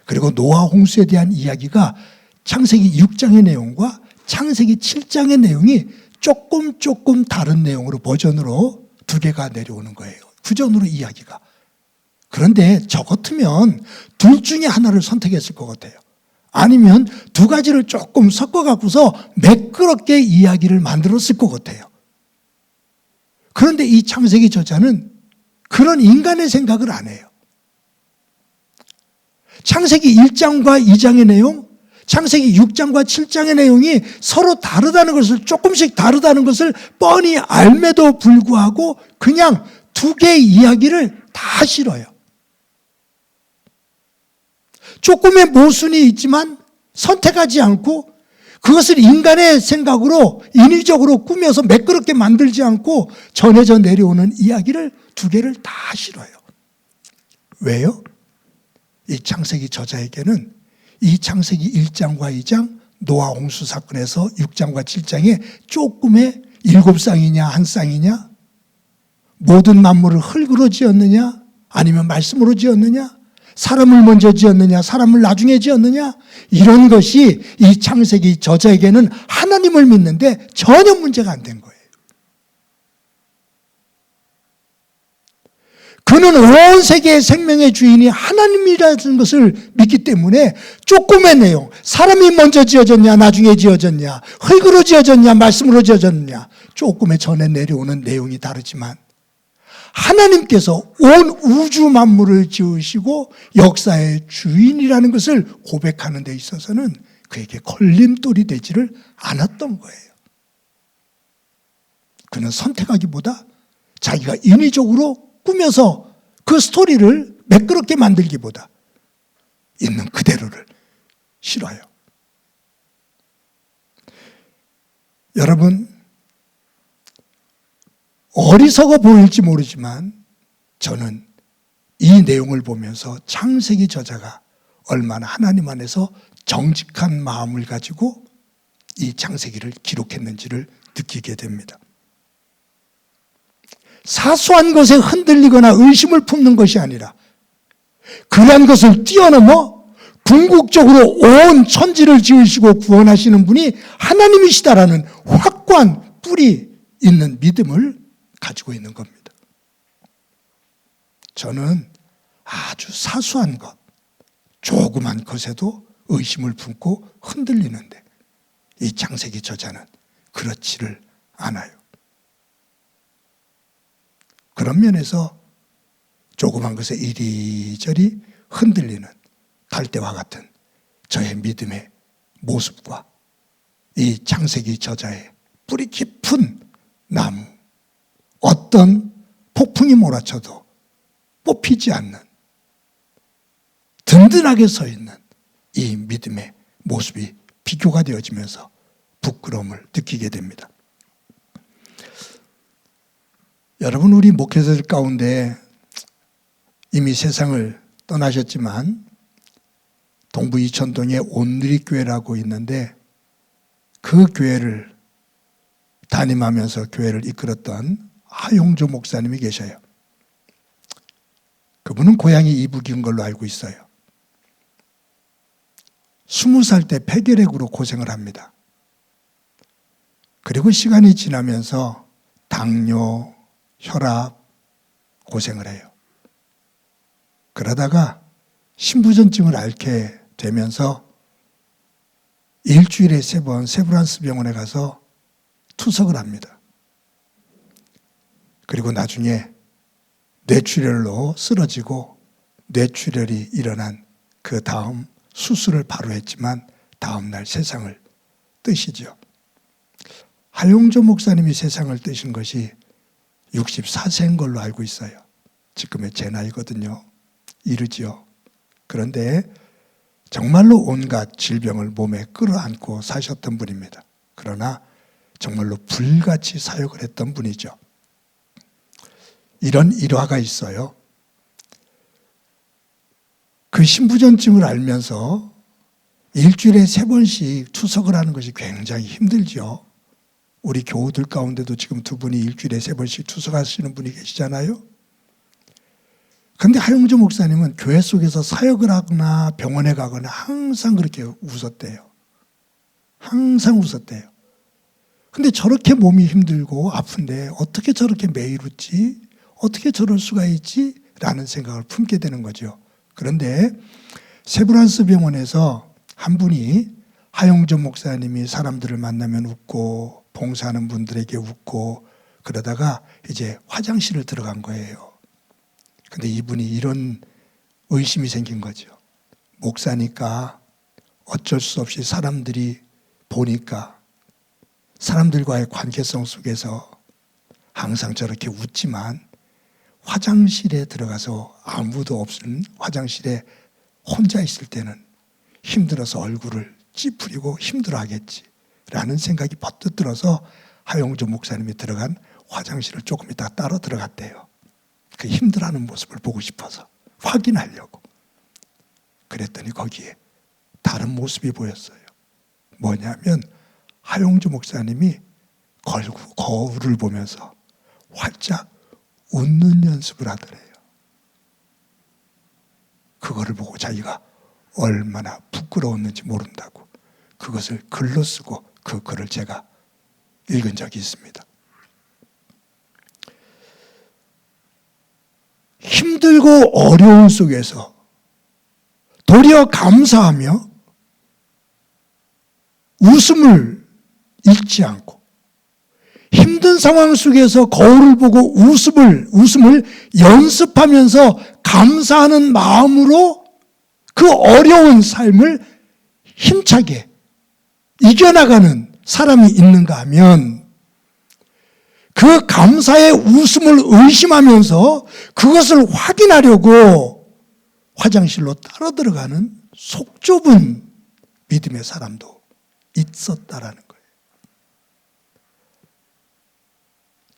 그리고 노아 홍수에 대한 이야기가 창세기 6장의 내용과 창세기 7장의 내용이 조금 다른 내용으로 버전으로 두 개가 내려오는 거예요. 구전으로 이야기가. 그런데 저 같으면 둘 중에 하나를 선택했을 것 같아요. 아니면 두 가지를 조금 섞어갖고서 매끄럽게 이야기를 만들었을 것 같아요. 그런데 이 창세기 저자는 그런 인간의 생각을 안 해요. 창세기 1장과 2장의 내용, 창세기 6장과 7장의 내용이 서로 다르다는 것을, 조금씩 다르다는 것을 뻔히 알매도 불구하고 그냥 두 개의 이야기를 다 실어요. 조금의 모순이 있지만 선택하지 않고 그것을 인간의 생각으로 인위적으로 꾸며서 매끄럽게 만들지 않고 전해져 내려오는 이야기를 두 개를 다 실어요. 왜요? 이 창세기 저자에게는 이 창세기 1장과 2장 노아 홍수 사건에서 6장과 7장에 조금의 7쌍이냐 한 쌍이냐, 모든 만물을 흙으로 지었느냐 아니면 말씀으로 지었느냐, 사람을 먼저 지었느냐 사람을 나중에 지었느냐, 이런 것이 이 창세기 저자에게는 하나님을 믿는데 전혀 문제가 안 된 거예요. 그는 온 세계의 생명의 주인이 하나님이라는 것을 믿기 때문에 조금의 내용, 사람이 먼저 지어졌냐 나중에 지어졌냐, 흙으로 지어졌냐 말씀으로 지어졌냐, 조금의 전에 내려오는 내용이 다르지만 하나님께서 온 우주 만물을 지으시고 역사의 주인이라는 것을 고백하는 데 있어서는 그에게 걸림돌이 되지를 않았던 거예요. 그는 선택하기보다 자기가 인위적으로 꾸며서 그 스토리를 매끄럽게 만들기보다 있는 그대로를 실어요. 여러분, 어리석어 보일지 모르지만 저는 이 내용을 보면서 창세기 저자가 얼마나 하나님 안에서 정직한 마음을 가지고 이 창세기를 기록했는지를 느끼게 됩니다. 사소한 것에 흔들리거나 의심을 품는 것이 아니라 그러한 것을 뛰어넘어 궁극적으로 온 천지를 지으시고 구원하시는 분이 하나님이시다라는 확고한 뿌리 있는 믿음을 가지고 있는 겁니다. 저는 아주 사소한 것, 조그만 것에도 의심을 품고 흔들리는데 이 창세기 저자는 그렇지를 않아요. 그런 면에서 조그만 것에 이리저리 흔들리는 갈대와 같은 저의 믿음의 모습과 이 창세기 저자의 뿌리 깊은 나무, 어떤 폭풍이 몰아쳐도 뽑히지 않는 든든하게 서 있는 이 믿음의 모습이 비교가 되어지면서 부끄러움을 느끼게 됩니다. 여러분, 우리 목회자들 가운데 이미 세상을 떠나셨지만 동부 이천동에 온누리교회라고 있는데 그 교회를 담임하면서 교회를 이끌었던 하용조 목사님이 계셔요. 그분은 고향이 이북인 걸로 알고 있어요. 20살 때 폐결핵으로 고생을 합니다. 그리고 시간이 지나면서 당뇨, 혈압 고생을 해요. 그러다가 신부전증을 앓게 되면서 일주일에 3번 세브란스 병원에 가서 투석을 합니다. 그리고 나중에 뇌출혈로 쓰러지고 뇌출혈이 일어난 그 다음 수술을 바로 했지만 다음 날 세상을 뜨시죠. 하용조 목사님이 세상을 뜨신 것이 64세인 걸로 알고 있어요. 지금의 제 나이거든요. 이르지요. 그런데 정말로 온갖 질병을 몸에 끌어안고 사셨던 분입니다. 그러나 정말로 불같이 사역을 했던 분이죠. 이런 일화가 있어요. 그 신부전증을 알면서 일주일에 3번씩 투석을 하는 것이 굉장히 힘들죠. 우리 교우들 가운데도 지금 2분이 일주일에 3번씩 투석하시는 분이 계시잖아요. 그런데 하용주 목사님은 교회 속에서 사역을 하거나 병원에 가거나 항상 그렇게 웃었대요. 항상 웃었대요. 근데 저렇게 몸이 힘들고 아픈데 어떻게 저렇게 매일 웃지? 어떻게 저럴 수가 있지? 라는 생각을 품게 되는 거죠. 그런데 세브란스 병원에서 한 분이 하용준 목사님이 사람들을 만나면 웃고 봉사하는 분들에게 웃고 그러다가 이제 화장실을 들어간 거예요. 근데 이분이 이런 의심이 생긴 거죠. 목사니까 어쩔 수 없이 사람들이 보니까 사람들과의 관계성 속에서 항상 저렇게 웃지만 화장실에 들어가서 아무도 없는 화장실에 혼자 있을 때는 힘들어서 얼굴을 찌푸리고 힘들어하겠지 라는 생각이 버뜩 들어서 하용주 목사님이 들어간 화장실을 조금 이따 따로 들어갔대요. 그 힘들어하는 모습을 보고 싶어서 확인하려고. 그랬더니 거기에 다른 모습이 보였어요. 뭐냐면 하용주 목사님이 거울을 보면서 활짝 웃는 연습을 하더래요. 그거를 보고 자기가 얼마나 부끄러웠는지 모른다고 그것을 글로 쓰고 그 글을 제가 읽은 적이 있습니다. 힘들고 어려운 속에서 도리어 감사하며 웃음을 잃지 않고 힘든 상황 속에서 거울을 보고 웃음을 연습하면서 감사하는 마음으로 그 어려운 삶을 힘차게 이겨나가는 사람이 있는가 하면 그 감사의 웃음을 의심하면서 그것을 확인하려고 화장실로 따라 들어가는 속 좁은 믿음의 사람도 있었다라는 거예요.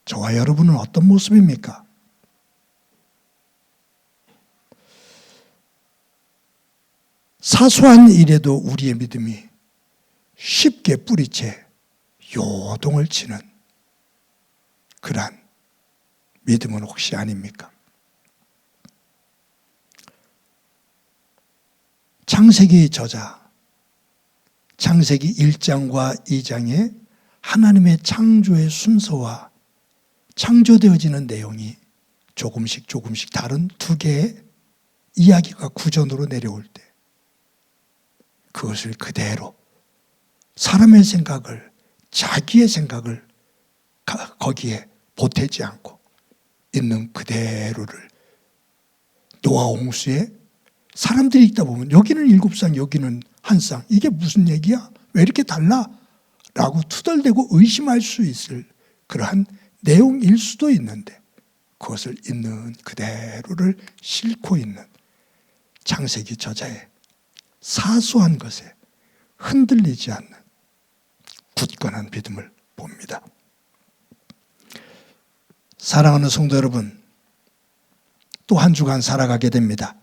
저와 여러분은 어떤 모습입니까? 사소한 일에도 우리의 믿음이 쉽게 뿌리채 요동을 치는 그러한 믿음은 혹시 아닙니까? 창세기 저자 창세기 1장과 2장에 하나님의 창조의 순서와 창조되어지는 내용이 조금씩 다른 두 개의 이야기가 구전으로 내려올 때 그것을 그대로 사람의 생각을 자기의 생각을 거기에 보태지 않고 있는 그대로를 노아 홍수에 사람들이 읽다 보면 여기는 7쌍 여기는 1쌍 이게 무슨 얘기야? 왜 이렇게 달라? 라고 투덜대고 의심할 수 있을 그러한 내용일 수도 있는데 그것을 있는 그대로를 싣고 있는 창세기 저자의 사소한 것에 흔들리지 않는 굳건한 믿음을 봅니다. 사랑하는 성도 여러분, 또 한 주간 살아가게 됩니다.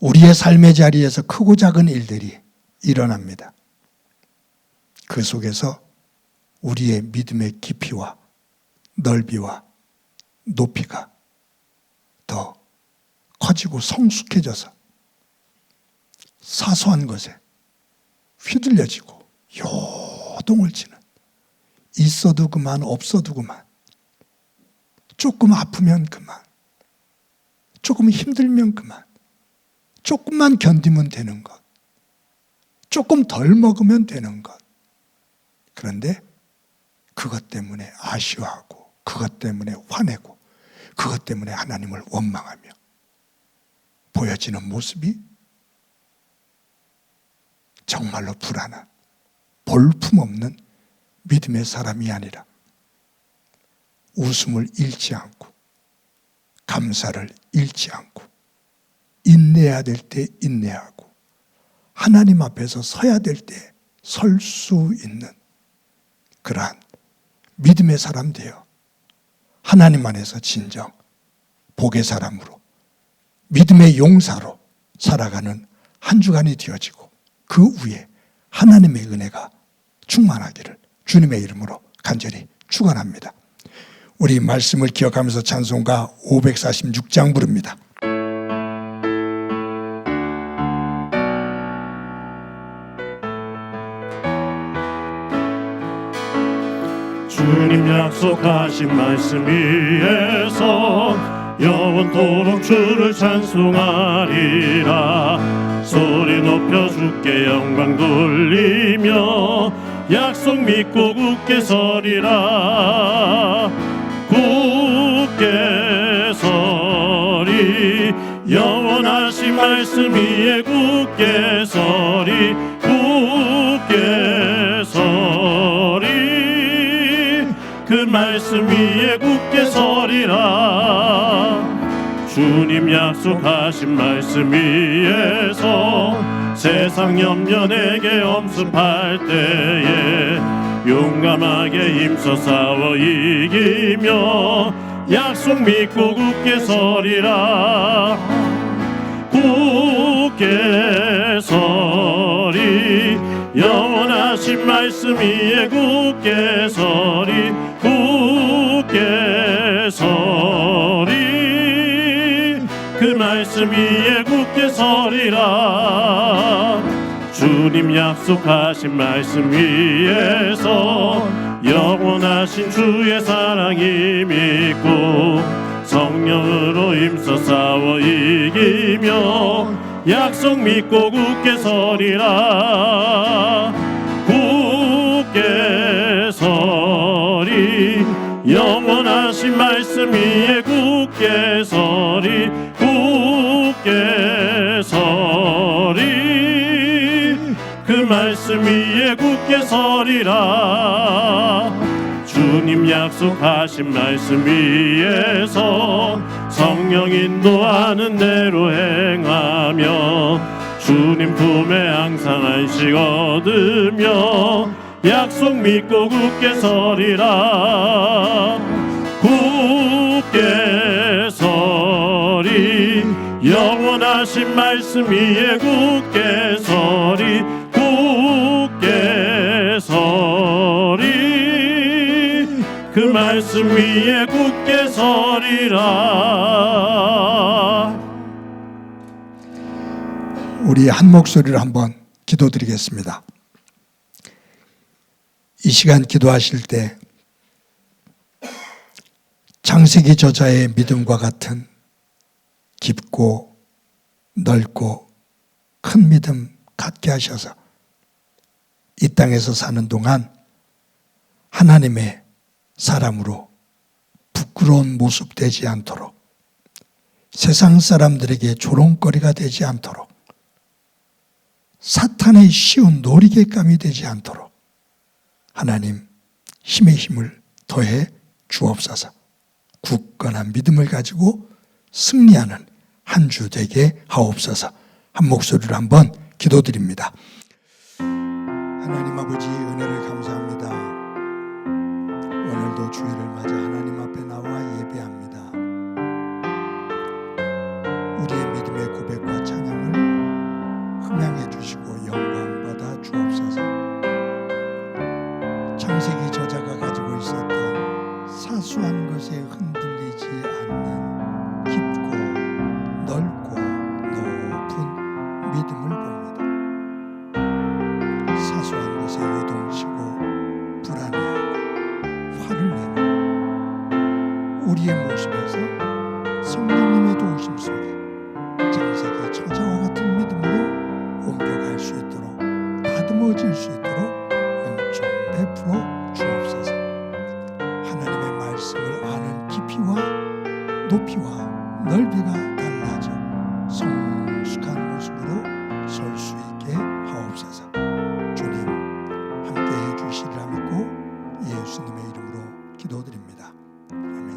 우리의 삶의 자리에서 크고 작은 일들이 일어납니다. 그 속에서 우리의 믿음의 깊이와 넓이와 높이가 더 커지고 성숙해져서 사소한 것에 휘둘려지고 요동을 치는 있어도 그만 없어도 그만 조금 아프면 그만 조금 힘들면 그만 조금만 견디면 되는 것 조금 덜 먹으면 되는 것 그런데 그것 때문에 아쉬워하고 그것 때문에 화내고 그것 때문에 하나님을 원망하며 보여지는 모습이 정말로 불안한 볼품없는 믿음의 사람이 아니라 웃음을 잃지 않고 감사를 잃지 않고 인내해야 될 때 인내하고 하나님 앞에서 서야 될 때 설 수 있는 그러한 믿음의 사람 되어 하나님 안에서 진정 복의 사람으로 믿음의 용사로 살아가는 한 주간이 되어지고 그 위에 하나님의 은혜가 충만하기를 주님의 이름으로 간절히 축원합니다. 우리 말씀을 기억하면서 찬송가 546장 부릅니다. 주님 약속하신 말씀 위에서 영원토록 주를 찬송하리라. 소리 높여 주께 영광 돌리며 약속 믿고 굳게 서리라. 굳게 서리 영원하신 말씀 위에 굳게 서리 굳게 서리 그 말씀 위에 굳게 서리라. 주님 약속하신 말씀 위에서 세상 염려 내게 엄습할 때에 용감하게 힘써 싸워 이기며 약속 믿고 굳게 서리라. 굳게 서리 영원하신 말씀 위에 굳게 서리 굳게 서리 그 말씀 위에 굳게 서리라. 주님 약속하신 말씀 위에서 영원하신 주의 사랑이 믿고 성령으로 힘써 싸워 이기며 약속 믿고 굳게 서리라. 굳게 서리 영원하신 말씀 위에 굳게 서리 굳게 서리 그 말씀 위에 굳게 서리라. 주님 약속하신 말씀 위에서 성령 인도하는 대로 행하며 주님 품에 항상 안식 얻으며 약속 믿고 굳게 서리라. 굳게 서리 영원하신 말씀 위에 굳게 서리 굳게 서리 그 말씀 위에 굳게 서리라. 우리 한 목소리로 한번 기도드리겠습니다. 이 시간 기도하실 때 창세기 저자의 믿음과 같은 깊고 넓고 큰 믿음 갖게 하셔서 이 땅에서 사는 동안 하나님의 사람으로 부끄러운 모습 되지 않도록, 세상 사람들에게 조롱거리가 되지 않도록, 사탄의 쉬운 놀이개감이 되지 않도록 하나님 힘의 힘을 더해 주옵소서. 굳건한 믿음을 가지고 승리하는 한 주 되게 하옵소서. 한 목소리로 한번 기도드립니다. 하나님 아버지 은혜를 감사합니다. 오늘도 주일을 맞아 하나님 앞에 나와 예배합니다. 우리의 믿음의 고백과 찬양을 흥양해 주시고 영광 받아 주옵소서. 창세기 저자가 가지고 있었던 사소한 것에 흔들리지 않는 깊고 넓고 높은 믿음을 봅니다. 사소한 것에 요동치고 불안해하고 화를 내는 우리의 모습에서 성령님의 도우심 속에 창세기 저자와 같은 믿음으로 옮겨갈 수 있도록, 다듬어질 수 있도록 은총 베풀어 주옵소서. 하나님의 말씀을 아는 깊이와 높이와 넓이가 달라져 성숙한 모습으로 설 수 있게 하옵소서. 주님 함께해 주시리라 믿고 예수님의 이름으로 기도드립니다. 아멘.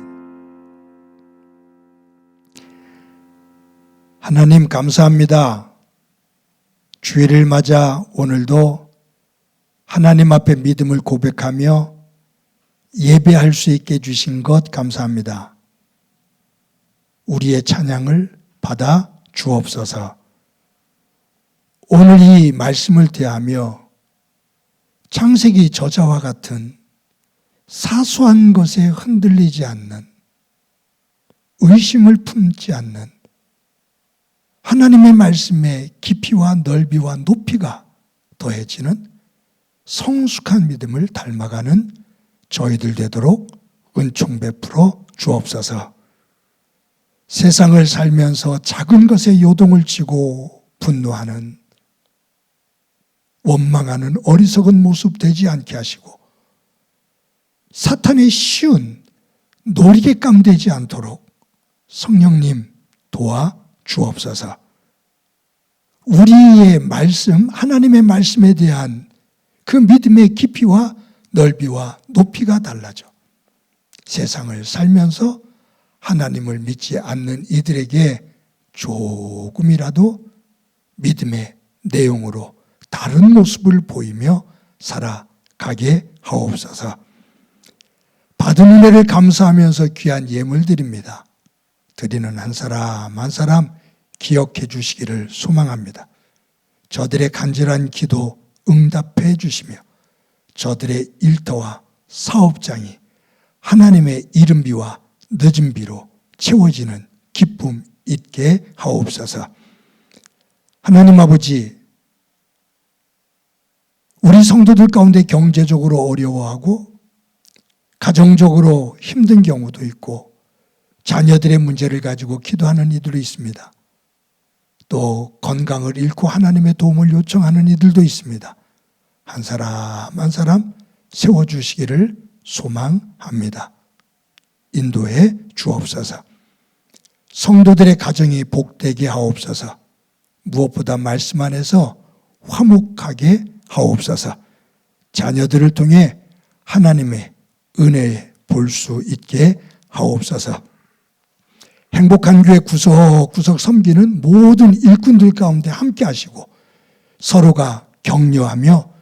하나님 감사합니다. 주일을 맞아 오늘도 하나님 앞에 믿음을 고백하며 예배할 수 있게 해주신 것 감사합니다. 우리의 찬양을 받아 주옵소서. 오늘 이 말씀을 대하며 창세기 저자와 같은 사소한 것에 흔들리지 않는, 의심을 품지 않는 하나님의 말씀의 깊이와 넓이와 높이가 더해지는 성숙한 믿음을 닮아가는 저희들 되도록 은총 베풀어 주옵소서. 세상을 살면서 작은 것에 요동을 치고 분노하는, 원망하는 어리석은 모습 되지 않게 하시고 사탄의 쉬운 놀이개감 되지 않도록 성령님 도와 주옵소서. 우리의 말씀, 하나님의 말씀에 대한 그 믿음의 깊이와 넓이와 높이가 달라져 세상을 살면서 하나님을 믿지 않는 이들에게 조금이라도 믿음의 내용으로 다른 모습을 보이며 살아가게 하옵소서. 받은 은혜를 감사하면서 귀한 예물 드립니다. 드리는 한 사람 한 사람 기억해 주시기를 소망합니다. 저들의 간절한 기도 응답해 주시며 저들의 일터와 사업장이 하나님의 이른비와 늦은비로 채워지는 기쁨 있게 하옵소서. 하나님 아버지, 우리 성도들 가운데 경제적으로 어려워하고 가정적으로 힘든 경우도 있고 자녀들의 문제를 가지고 기도하는 이들도 있습니다. 또 건강을 잃고 하나님의 도움을 요청하는 이들도 있습니다. 한 사람 한 사람 세워주시기를 소망합니다. 인도해 주옵소서. 성도들의 가정이 복되게 하옵소서. 무엇보다 말씀 안에서 화목하게 하옵소서. 자녀들을 통해 하나님의 은혜 볼 수 있게 하옵소서. 행복한 교회 구석구석 섬기는 모든 일꾼들 가운데 함께 하시고 서로가 격려하며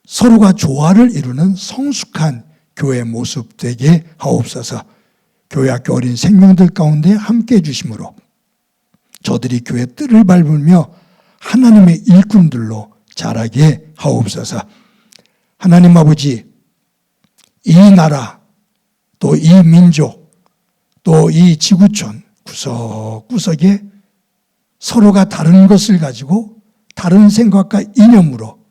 서로가 조화를 이루는 성숙한 교회 모습 되게 하옵소서. 교회 학교 어린 생명들 가운데 함께 해주심으로 저들이 교회 뜰을 밟으며 하나님의 일꾼들로 자라게 하옵소서. 하나님 아버지, 이 나라 또 이 민족 또 이 지구촌 구석구석에 서로가 다른 것을 가지고 다른 생각과 이념으로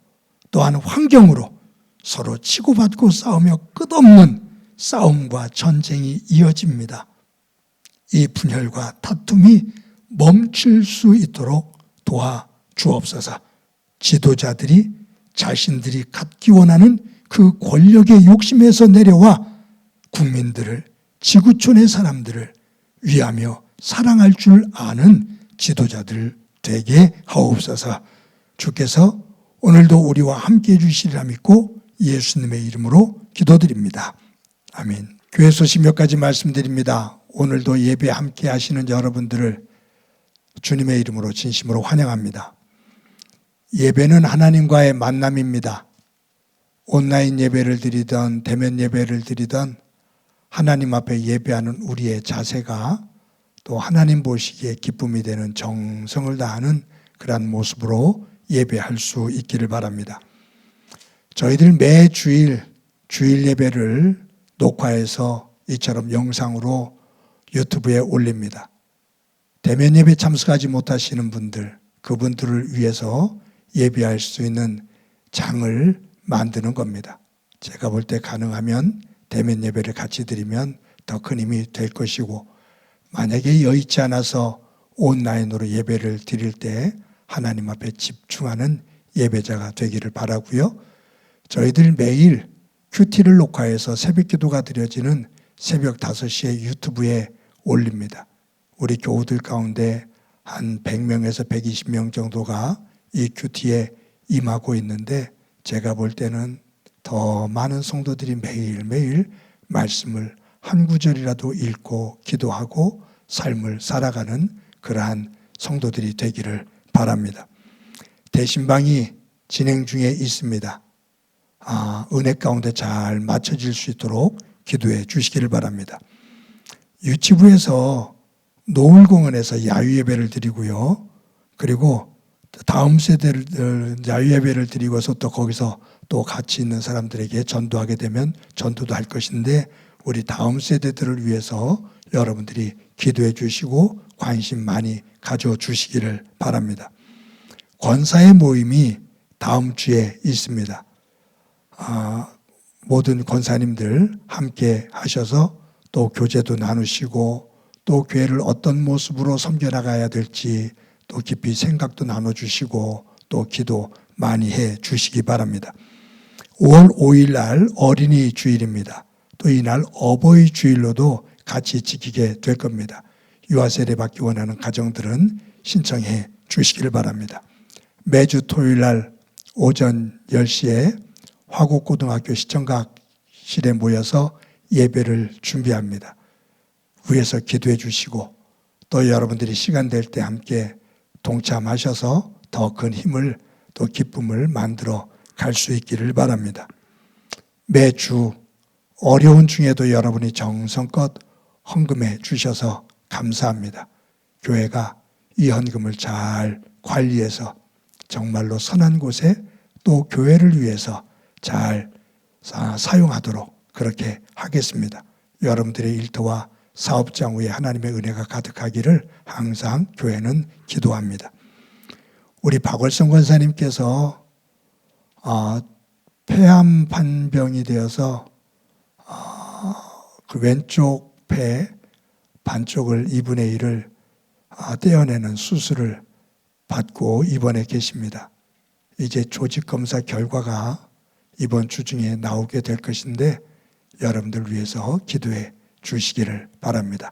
또한 환경으로 서로 치고받고 싸우며 끝없는 싸움과 전쟁이 이어집니다. 이 분열과 다툼이 멈출 수 있도록 도와 주옵소서. 지도자들이 자신들이 갖기 원하는 그 권력의 욕심에서 내려와 국민들을, 지구촌의 사람들을 위하며 사랑할 줄 아는 지도자들 되게 하옵소서. 주께서 오늘도 우리와 함께해 주시리라 믿고 예수님의 이름으로 기도드립니다. 아멘. 교회 소식 몇 가지 말씀드립니다. 오늘도 예배 함께 하시는 여러분들을 주님의 이름으로 진심으로 환영합니다. 예배는 하나님과의 만남입니다. 온라인 예배를 드리던 대면 예배를 드리던 하나님 앞에 예배하는 우리의 자세가 또 하나님 보시기에 기쁨이 되는 정성을 다하는 그러한 모습으로 예배할 수 있기를 바랍니다. 저희들 매 주일 예배를 녹화해서 이처럼 영상으로 유튜브에 올립니다. 대면 예배 참석하지 못하시는 분들, 그분들을 위해서 예배할 수 있는 장을 만드는 겁니다. 제가 볼 때 가능하면 대면 예배를 같이 드리면 더 큰 힘이 될 것이고, 만약에 여의치 않아서 온라인으로 예배를 드릴 때 하나님 앞에 집중하는 예배자가 되기를 바라고요. 저희들 매일 큐티를 녹화해서 새벽 기도가 드려지는 새벽 5시에 유튜브에 올립니다. 우리 교우들 가운데 한 100명에서 120명 정도가 이 큐티에 임하고 있는데, 제가 볼 때는 더 많은 성도들이 매일매일 말씀을 한 구절이라도 읽고 기도하고 삶을 살아가는 그러한 성도들이 되기를 바랍니다. 대신방이 진행 중에 있습니다. 은혜 가운데 잘 맞춰질 수 있도록 기도해 주시기를 바랍니다. 유치부에서 노을공원에서 야유예배를 드리고요. 그리고 다음 세대를 야유예배를 드리고서 또 거기서 또 같이 있는 사람들에게 전도하게 되면 전도도 할 것인데, 우리 다음 세대들을 위해서 여러분들이 기도해 주시고 관심 많이 가져 주시기를 바랍니다. 권사의 모임이 다음 주에 있습니다. 모든 권사님들 함께 하셔서 또 교제도 나누시고 또 교회를 어떤 모습으로 섬겨나가야 될지 또 깊이 생각도 나눠주시고 또 기도 많이 해 주시기 바랍니다. 5월 5일 날 어린이 주일입니다. 또 이날 어버이 주일로도 같이 지키게 될 겁니다. 유아세례 받기 원하는 가정들은 신청해 주시기를 바랍니다. 매주 토요일 날 오전 10시에 화곡고등학교 시청각실에 모여서 예배를 준비합니다. 위에서 기도해 주시고 또 여러분들이 시간 될 때 함께 동참하셔서 더 큰 힘을 또 기쁨을 만들어 갈 수 있기를 바랍니다. 매주 어려운 중에도 여러분이 정성껏 헌금해 주셔서 감사합니다. 교회가 이 헌금을 잘 관리해서 정말로 선한 곳에 또 교회를 위해서 잘 사용하도록 그렇게 하겠습니다. 여러분들의 일터와 사업장 위에 하나님의 은혜가 가득하기를 항상 교회는 기도합니다. 우리 박월성 권사님께서 폐암 판병이 되어서 그 왼쪽 폐 반쪽을 2분의 1을 떼어내는 수술을 받고 입원해 계십니다. 이제 조직검사 결과가 이번 주 중에 나오게 될 것인데 여러분들 위해서 기도해 주시기를 바랍니다.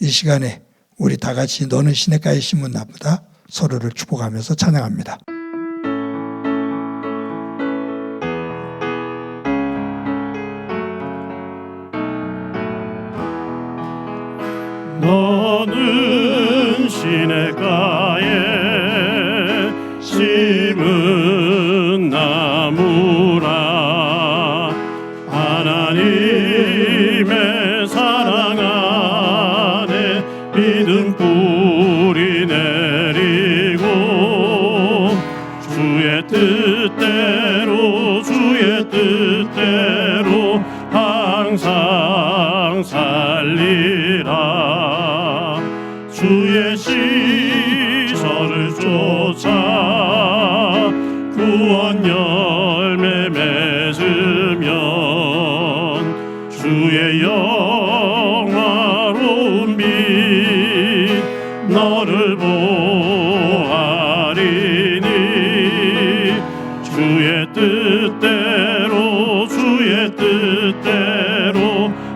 이 시간에 우리 다 같이 너는 시냇가에 심은 나무다 서로를 축복하면서 찬양합니다. 너는 시냇가에 심은 나무라 하나님의 사랑 안에 믿음 뿌리 내리고 주의 뜻대로 항상 살리라. 주의 시설을 쫓아 구원 열매 맺으면 주의 영화로운 빛 너를 보아리니 주의 뜻대로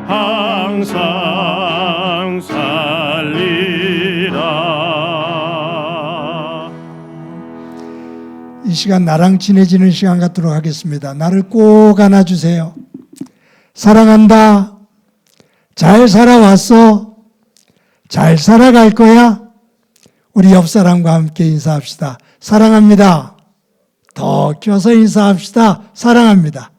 항상 살리라. 이 시간 나랑 친해지는 시간 갖도록 하겠습니다. 나를 꼭 안아주세요. 사랑한다. 잘 살아왔어. 잘 살아갈 거야. 우리 옆 사람과 함께 인사합시다. 사랑합니다. 더 키워서 인사합시다. 사랑합니다.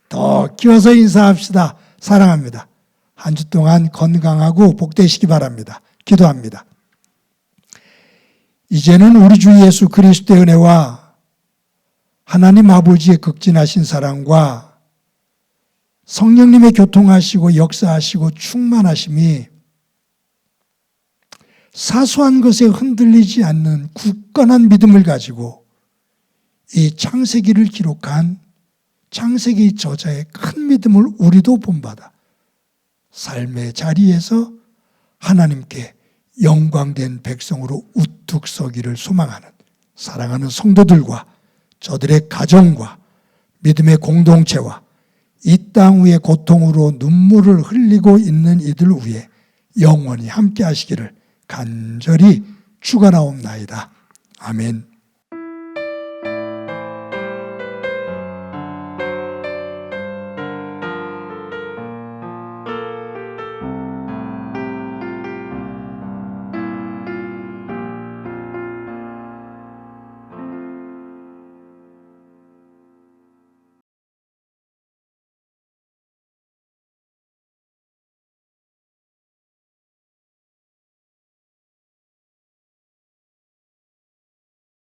더 키워서 인사합시다. 사랑합니다. 한 주 동안 건강하고 복되시기 바랍니다. 기도합니다. 이제는 우리 주 예수 그리스도의 은혜와 하나님 아버지의 극진하신 사랑과 성령님의 교통하시고 역사하시고 충만하심이 사소한 것에 흔들리지 않는 굳건한 믿음을 가지고 이 창세기를 기록한 창세기 저자의 큰 믿음을 우리도 본받아 삶의 자리에서 하나님께 영광된 백성으로 우뚝 서기를 소망하는 사랑하는 성도들과 저들의 가정과 믿음의 공동체와 이 땅 위에 고통으로 눈물을 흘리고 있는 이들 위해 영원히 함께 하시기를 간절히 축원하옵나이다. 아멘.